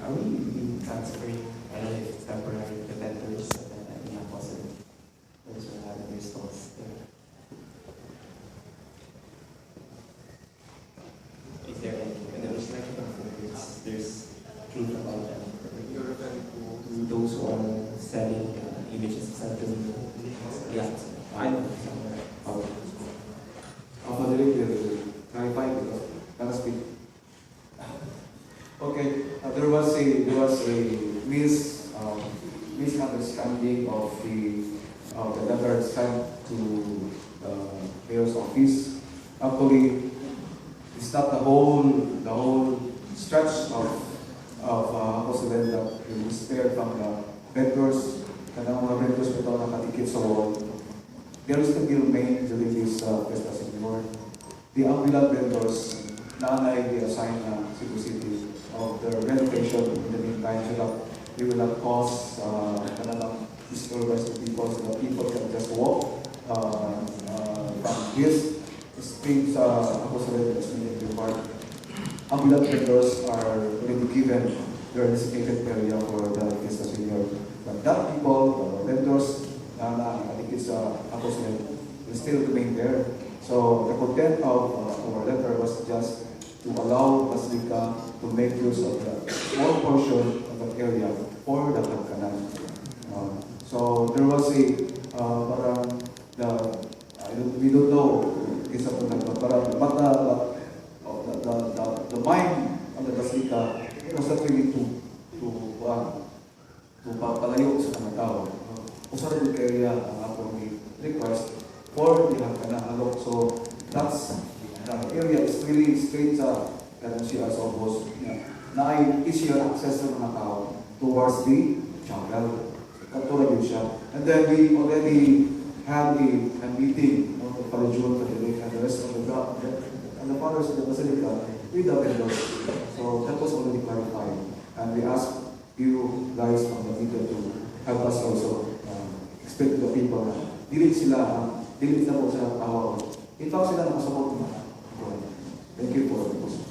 Are we being transferring, I don't know if it's temporary, the vendors and then any opposite, those who have their stores there? Is there any, and there's like there's truth about them? You're referring to Those who are selling images of Santo. Yeah, I know somewhere. Frederick will clarify because can I speak? Okay, there was a misunderstanding of the letter sent to the mayor's office. Actually, it's not the whole stretch of Jose that will spare from the vendors. Kanang mga vendors ito nakatikit sa wall. There will still be remain during this Fiesta Signior. The ambulant vendors na i-assign na Cebu City of their renovation in the meantime so that they will not cause disturbance to people so that people can just walk from this street sa Apostolate Community Park. Ambulant vendors are already given their designated area for the Fiesta Signior. But that people, vendors, I think it's Apostolate, will still remain there. So the content of our letter was just to allow Basilica to make use of the small portion of that area for the Pagkanan. So there was we don't know but the mind of the Basilica was not really to palayo sa mga tao. Usa rin yung area ang atong request for the Pagkanan alok. So that's the area is really straight sa siya sa Obos na ay easier access sa mga tao towards the chapel. Katulad yun siya. And then we already had a meeting of the Palajuan Catholic and the rest of the fathers of the Basilica with the vendors. So that was already clarified. And we asked you guys from the media to help us also explain to the people na dili na po sila tao. In fact, sila nakasapot na. Thank you for the question.